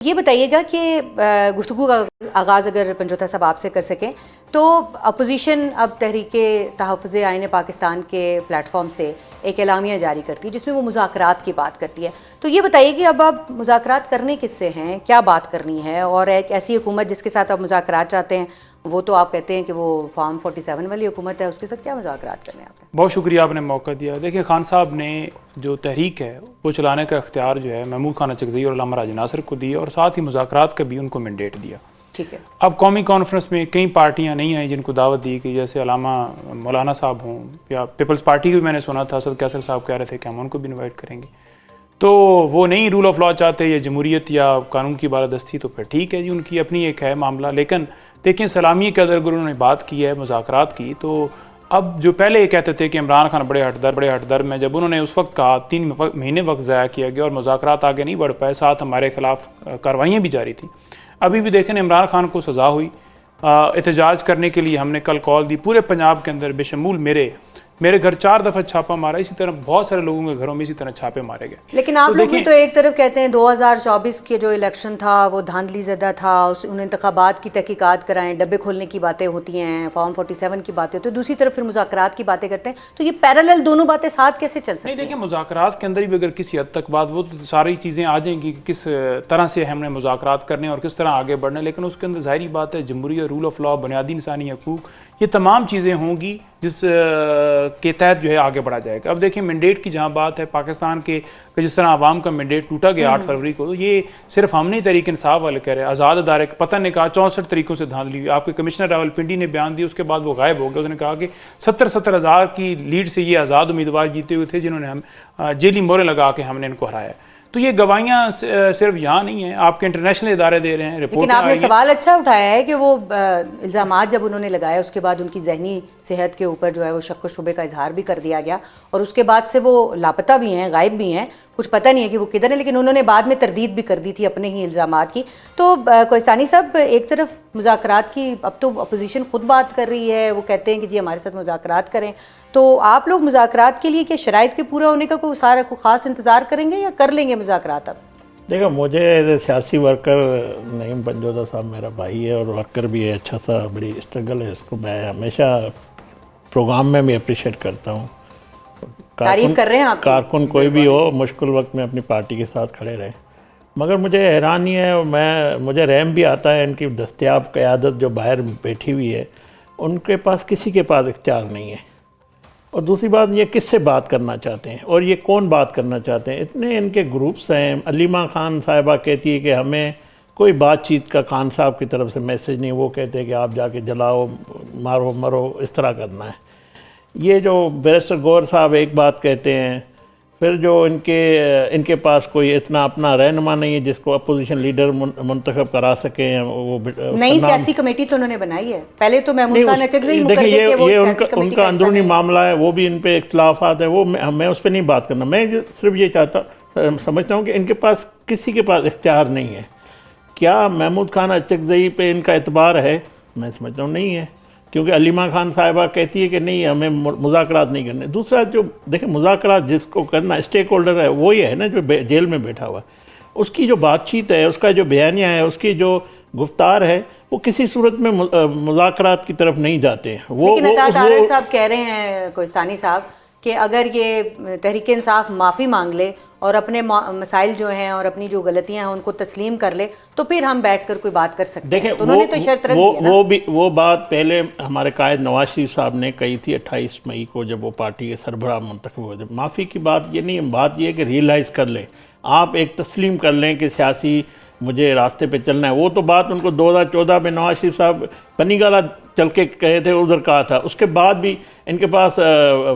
ये बताइएगा कि गुफ्तगू का आगाज़ अगर पंजोता साहब आपसे कर सकें तो अपोजिशन अब तहरीके तहफ़्फ़ुज़ आईन पाकिस्तान के प्लेटफॉर्म से एक एलामिया जारी करती है जिसमें वो मुज़ाकरात की बात करती है। तो ये बताइए कि अब आप मुज़ाकरात करने किससे हैं, क्या बात करनी है, और एक ऐसी हुकूमत जिसके साथ आप मुज़ाकरात चाहते हैं वो तो आप कहते हैं कि वो फॉर्म 47 वाली हुकूमत है, उसके साथ क्या मुज़ाकरात करने आपने? बहुत शुक्रिया आपने मौका दिया। देखिए, खान साहब ने जो तहरीक है वो चलाने का इख्तियार जो है महमूद खान अचकज़ई और अल्लामा राजा नासिर को दिया और साथ ही मुज़ाकरात का भी उनको मैंडेट दिया। ठीक है। अब कौमी कॉन्फ्रेंस में कई पार्टियां नहीं आई जिनको दावत दी कि जैसे अलामा मौलाना साहब हों या पीपल्स पार्टी भी मैंने सुना था असद कैसर साहब कह रहे थे कि हम उनको भी इन्वाइट करेंगे। तो वो नहीं रूल ऑफ लॉ चाहते या जमहूरियत या कानून की बालादस्ती, तो फिर ठीक है जी, उनकी अपनी एक है मामला। लेकिन देखिए, सलामी के अगर उन्होंने बात की है मुज़ाकरात की, तो अब जो पहले ये कहते थे कि इमरान खान बड़े हटदर में, जब उन्होंने उस वक्त कहा 3 महीने वक्त ज़ाया किया गया और मुज़ाकरात आगे नहीं बढ़ पाए, साथ हमारे खिलाफ कार्रवाइयाँ भी जारी थी। अभी भी देखें, इमरान खान को सज़ा हुई, एहतजाज करने के लिए हमने कल कॉल दी पूरे पंजाब के अंदर बेशमूल मेरे घर 4 दफ़ा छापा मारा, इसी तरह बहुत सारे लोगों के घरों में इसी तरह छापे मारे गए। लेकिन आप लोग भी तो एक तरफ कहते हैं 2024 के जो इलेक्शन था वो धांधली ज़दा था, उन इंतखाबात की तहकीकात कराएं, डब्बे खोलने की बातें होती हैं, फॉर्म 47 की बातें, तो दूसरी तरफ फिर मुज़ाकरात की बातें करते हैं, तो ये पैरेलल दोनों बातें साथ कैसे चल सकती हैं? नहीं, देखिए, मुज़ाकरात के अंदर भी अगर किसी हद तक बात, वो तो सारी चीज़ें आ जाएंगी कि किस तरह से हमने मुज़ाकरात करने और किस तरह आगे बढ़ना, लेकिन उसके अंदर ज़ाहिरी बात है जमहूरियत, रूल ऑफ लॉ, बुनियादी इंसानी हकूक़, ये तमाम चीज़ें होंगी जिस के तहत जो है आगे बढ़ा जाएगा। अब देखिए, मैंडेट की जहाँ बात है पाकिस्तान के, जिस तरह आवाम का मैंडेट टूटा गया 8 फरवरी को, तो ये सिर्फ हम नहीं, तहरीक इंसाफ वाले कह रहे हैं। आज़ाद अदारे पता ने कहा 64 तरीकों से धांधली हुई। आपके कमिश्नर रावलपिंडी ने बयान दिया, उसके बाद वो गायब हो गया। उसने कहा कि 70 हज़ार की लीड से ये आज़ाद उम्मीदवार जीते हुए थे जिन्होंने हम जेली मोहरें लगा के हमने इनको हराया। तो ये गवाहियाँ सिर्फ यहाँ नहीं है, आपके इंटरनेशनल इदारे दे रहे हैं। लेकिन आपने सवाल अच्छा उठाया है कि वो इल्ज़ामात जब उन्होंने लगाए उसके बाद उनकी जहनी सेहत के ऊपर जो है वो शक व शुबे का इजहार भी कर दिया गया और उसके बाद से वो लापता भी हैं, गायब भी हैं, कुछ पता नहीं है कि वो किधर है, लेकिन उन्होंने बाद में तरदीद भी कर दी थी अपने ही इल्ज़ामात की। तो कोहसानी साहब, एक तरफ मुज़ाकरात की अब तो अपोजिशन खुद बात कर रही है, वो कहते हैं कि जी हमारे साथ मुज़ाकरात करें, तो आप लोग मुज़ाकरात के लिए क्या शराइत के पूरा होने का कोई ख़ास इंतज़ार करेंगे या कर लेंगे मुज़ाकरात? अब देखो, मुझे सियासी वर्कर नईम पंजोता साहब मेरा भाई है और वर्कर भी है, अच्छा सा बड़ी स्ट्रगल है, इसको मैं हमेशा प्रोग्राम में भी अप्रिशिएट करता हूँ। तारीफ कर रहे हैं आप? कारकुन कोई भी हो, मुश्किल वक्त में अपनी पार्टी के साथ खड़े रहे। मगर मुझे हैरानी है, मुझे रहम भी आता है इनकी दस्तयाब क़यादत जो बाहर बैठी हुई है, उनके पास किसी के पास इख्तियार नहीं है। और दूसरी बात, ये किससे बात करना चाहते हैं और ये कौन बात करना चाहते हैं? इतने इनके ग्रुप्स हैं। अलीमा खान साहिबा कहती है कि हमें कोई बातचीत का खान साहब की तरफ से मैसेज नहीं, वो कहते हैं कि आप जाके जलाओ, मारो मरो, इस तरह करना है। ये जो बैरिस्टर गौहर साहब एक बात कहते हैं, फिर जो इनके पास कोई इतना अपना रहनुमा नहीं है जिसको अपोजिशन लीडर मुंतखब करा सकें। वो नई सियासी कमेटी तो उन्होंने बनाई है, पहले तो महमूद खान अचकज़ई मुकर्रर थे, वो उनका अंदरूनी मामला है, वो भी इन पे इख्तिलाफात है, वो मैं उस पर नहीं बात करना। मैं सिर्फ ये समझता हूँ कि इनके पास किसी के पास इख्तियार नहीं है। क्या महमूद खान अचकज़ई पे इनका एतबार है? मैं समझता हूँ नहीं है, क्योंकि अलीमा खान साहिबा कहती है कि नहीं, हमें मुज़ाकरात नहीं करने। दूसरा, जो देखें, मुज़ाकरात जिसको करना स्टेक होल्डर है वो ही है ना जो जेल में बैठा हुआ, उसकी जो बातचीत है, उसका जो बयानिया है, उसकी जो गुफ्तार है, वो किसी सूरत में मुज़ाकरात की तरफ नहीं जाते हैं। लेकिन अतार साहब कह रहे हैं, कोहसानी साहब, कि अगर ये तहरीक इंसाफ माफ़ी मांग ले और अपने मसाइल जो हैं और अपनी जो गलतियां हैं उनको तस्लीम कर ले तो फिर हम बैठकर कोई बात कर सकते हैं। तो उन्होंने तो शर्त रख दी है। वो बात पहले हमारे कायद नवाज शरीफ साहब ने कही थी 28 मई को, जब वो पार्टी के सरबराह मुंतखब हुए थे। माफ़ी की बात ये नहीं है, बात ये है कि रियलाइज़ कर लें, आप एक तस्लीम कर लें कि सियासी मुझे रास्ते पे चलना है। वो तो बात उनको 2014 में नवाज शरीफ साहब पनीगाला चल के कहे थे, उधर कहा था। उसके बाद भी इनके पास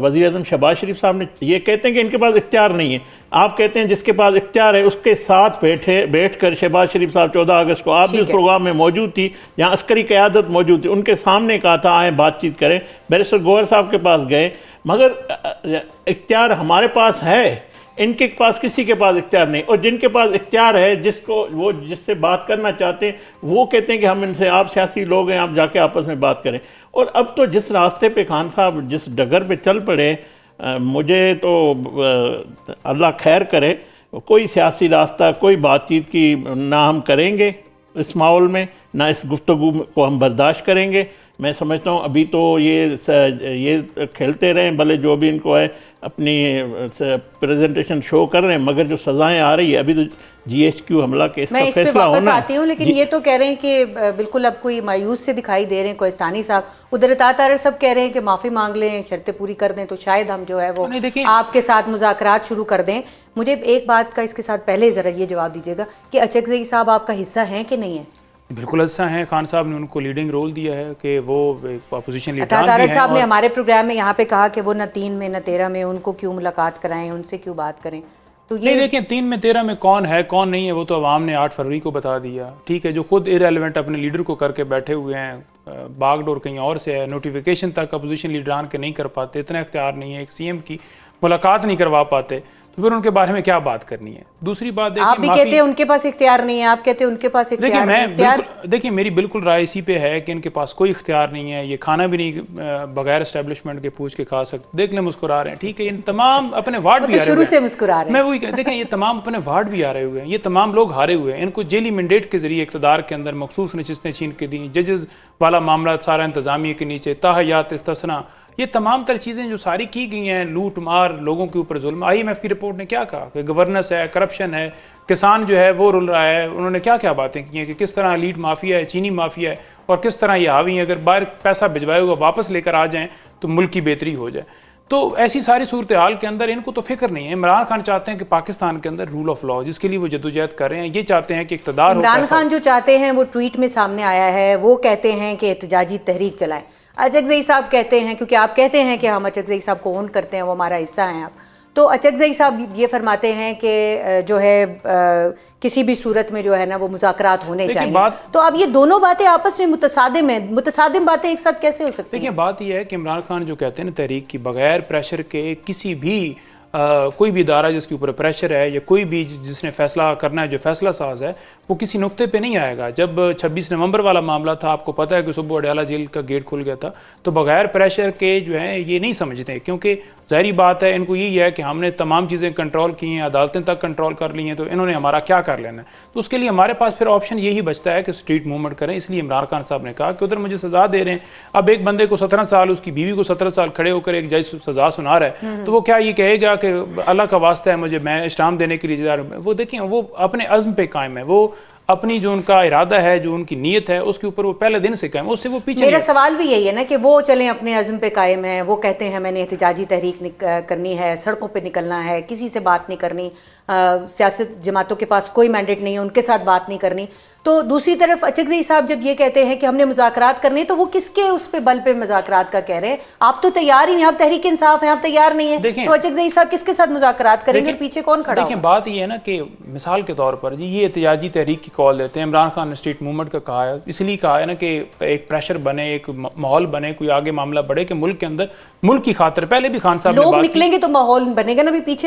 वज़ीर आज़म शहबाज शरीफ साहब ने ये कहते हैं कि इनके पास इख्तियार नहीं है। आप कहते हैं जिसके पास इख्तियार है उसके साथ बैठ कर शहबाज शरीफ साहब 14 अगस्त को, आप भी उस प्रोग्राम में मौजूद थी जहाँ अस्करी क़यादत मौजूद थी, उनके सामने कहा था आए बातचीत करें। बैरिस्टर गौहर साहब के पास गए, मगर इख्तियार हमारे पास है, इनके पास किसी के पास इख्तियार नहीं। और जिनके पास इख्तियार है, जिससे बात करना चाहते हैं, वो कहते हैं कि हम इनसे, आप सियासी लोग हैं, आप जाके आपस में बात करें। और अब तो जिस रास्ते पे खान साहब जिस डगर पे चल पड़े, मुझे तो अल्लाह खैर करे, कोई सियासी रास्ता, कोई बातचीत की ना हम करेंगे इस माहौल में, ना इस गुफ्तगू को हम बर्दाश्त करेंगे। मैं समझता हूँ अभी तो ये खेलते रहें, भले जो भी इनको है अपनी प्रेजेंटेशन शो कर रहे हैं, मगर जो सज़ाएं आ रही है अभी तो GHQ हमला केस का फैसला होना है। मैं इस पे वापस आती हूँ, लेकिन ये तो कह रहे हैं कि बिल्कुल अब कोई मायूस से दिखाई दे रहे हैं कोहिस्तानी साहब, उधर इताअत तारिक सब कह रहे हैं कि माफ़ी मांग लें, शर्तें पूरी कर दें तो शायद हम जो है वो आपके साथ मुज़ाकरात शुरू कर दें। मुझे एक बात का इसके साथ पहले ज़रा ये जवाब दीजिएगा कि अचकज़ई साहब आपका हिस्सा हैं कि नहीं है? बिल्कुल ऐसा है, खान साहब ने उनको लीडिंग रोल दिया है कि वो अपोजिशन लीडर इताअत तारिक साहब ने हमारे प्रोग्राम में यहाँ पे कहा कि वो न 3 में न 13 में, उनको क्यों मुलाकात कराएं, उनसे क्यों बात करें। तो ये नहीं, देखिए 3 में 13 में कौन है कौन नहीं है वो तो अवाम ने 8 फरवरी को बता दिया, ठीक है। जो खुद इरेलेवेंट अपने लीडर को करके बैठे हुए हैं, बागडोर कहीं और से है, नोटिफिकेशन तक अपोजिशन लीडरान के नहीं कर पाते, इतना इख्तियार नहीं है, एक CM की मुलाकात नहीं करवा पाते, तो फिर उनके बारे में क्या बात करनी है। दूसरी बात देखिए, आप भी कहते हैं उनके पास इख्तियार नहीं है, आप कहते हैं उनके पास इख्तियार नहीं। देखिए मेरी बिल्कुल राय इसी पे है कि इनके पास कोई इख्तियार नहीं है, ये खाना भी नहीं बगैर एस्टेब्लिशमेंट के पूछ के खा सकते। देख लें मुस्कुरा रहे हैं, ठीक है, ये तमाम अपने वार्ड भी आ रहे शुरू से मुस्कुरा रहे हैं। मैं वही देखें, ये तमाम अपने वार्ड भी आ रहे हुए हैं, ये तमाम लोग हारे हुए हैं, इनको जेली मैंडेट के जरिए इक़्तिदार के अंदर मखसूस नशिस्तें छीन के दी, जजेस वाला मामला सारा इंतजामिया के नीचे, ताहयात इस्तिस्ना, ये तमाम तर चीज़ें जो सारी की गई हैं, लूट मार, लोगों के ऊपर जुल्म। IMF की रिपोर्ट ने क्या कहा कि गवर्नेंस है, करप्शन है, किसान जो है वो रुल रहा है। उन्होंने क्या क्या बातें की हैं कि किस तरह लीड माफिया है, चीनी माफिया है, और किस तरह ये हावी हैं, अगर बाहर पैसा भिजवाए हुआ वापस लेकर आ जाएँ तो मुल्क की बेहतरी हो जाए। तो ऐसी सारी सूरत हाल के अंदर इनको तो फिक्र नहीं है। इमरान खान चाहते हैं कि पाकिस्तान के अंदर रूल ऑफ लॉ, जिसके लिए वो जदोजहद कर रहे हैं, ये चाहते हैं कि इक़्तिदार हो। इमरान खान जो चाहते हैं वो ट्वीट में सामने आया है, वो कहते हैं कि एहतजाजी तहरीक चलाएं। अचकज़ई साहब कहते हैं, क्योंकि आप कहते हैं कि हम अचकज़ई साहब को ओन करते हैं, वो हमारा हिस्सा हैं आप, तो अचकज़ई साहब ये फरमाते हैं कि जो है किसी भी सूरत में जो है ना वो मुज़ाकरात होने चाहिए। तो अब ये दोनों बातें आपस में मुतसादिम हैं, मुतसादिम बातें एक साथ कैसे हो सकती हैं? देखिए बात यह है कि इमरान खान जो कहते हैं ना तहरीक की, बगैर प्रेशर के किसी भी कोई भी इदारा जिसके ऊपर प्रेशर है या कोई भी जिसने फैसला करना है, जो फैसला साज है, वो किसी नुक्ते पे नहीं आएगा। जब 26 नवंबर वाला मामला था, आपको पता है कि सुबह अडयाला जेल का गेट खुल गया था, तो बगैर प्रेशर के जो है ये नहीं समझते, क्योंकि ज़ाहिरी बात है इनको यही है कि हमने तमाम चीज़ें कंट्रोल की हैं, अदालतें तक कंट्रोल कर ली हैं, तो इन्होंने हमारा क्या कर लेना है। तो उसके लिए हमारे पास फिर ऑप्शन यही बचता है कि स्ट्रीट मूवमेंट करें। इसलिए इमरान खान साहब ने कहा कि उधर मुझे सज़ा दे रहे हैं, अब एक बंदे को 17 साल, उसकी बीवी को 17 साल खड़े होकर एक जज सज़ा सुना रहा है, तो वो क्या ये कहेगा कि अल्लाह का वास्ता है मुझे, मैं इस्लाम देने के लिए जिम्मेदार हूं। वो देखिए वो अपने अज़्म पे कायम है, वो अपनी जो उनका इरादा है, जो उनकी नीयत है, उसके ऊपर वो पहले दिन से कायम, उससे वो पीछे। मेरा सवाल भी यही है ना कि वो चलें अपने अज़्म पे कायम है, वो कहते हैं मैंने एहतजाजी तहरीक करनी है, सड़कों पे निकलना है, किसी से बात नहीं करनी, सियासत जमातों के पास कोई मैंडेट नहीं है, उनके साथ बात नहीं करनी। तो दूसरी तरफ अचकज़ई साहब जब ये कहते हैं कि हमने मुज़ाकरात करने, तो वो किसके उस पे बल पे मुज़ाकरात का कह रहे हैं? आप तो तैयार ही नहीं, आप तहरीक इंसाफ हैं, आप तैयार नहीं है, तो अचकज़ई साहब किसके साथ मुज़ाकरात करेंगे? पीछे कौन खड़ा? देखिए बात ये है ना कि मिसाल के तौर पर जी ये एहतजाजी तहरीक की कॉल देते हैं, इमरान खान ने स्ट्रीट मूवमेंट का कहा है, इसलिए कहा है ना कि एक प्रेशर बने, एक माहौल बने, कोई आगे मामला बढ़े कि मुल्क के अंदर मुल्क की खातिर। पहले भी खान साहब लोग निकलेंगे तो माहौल बनेगा ना। भी पीछे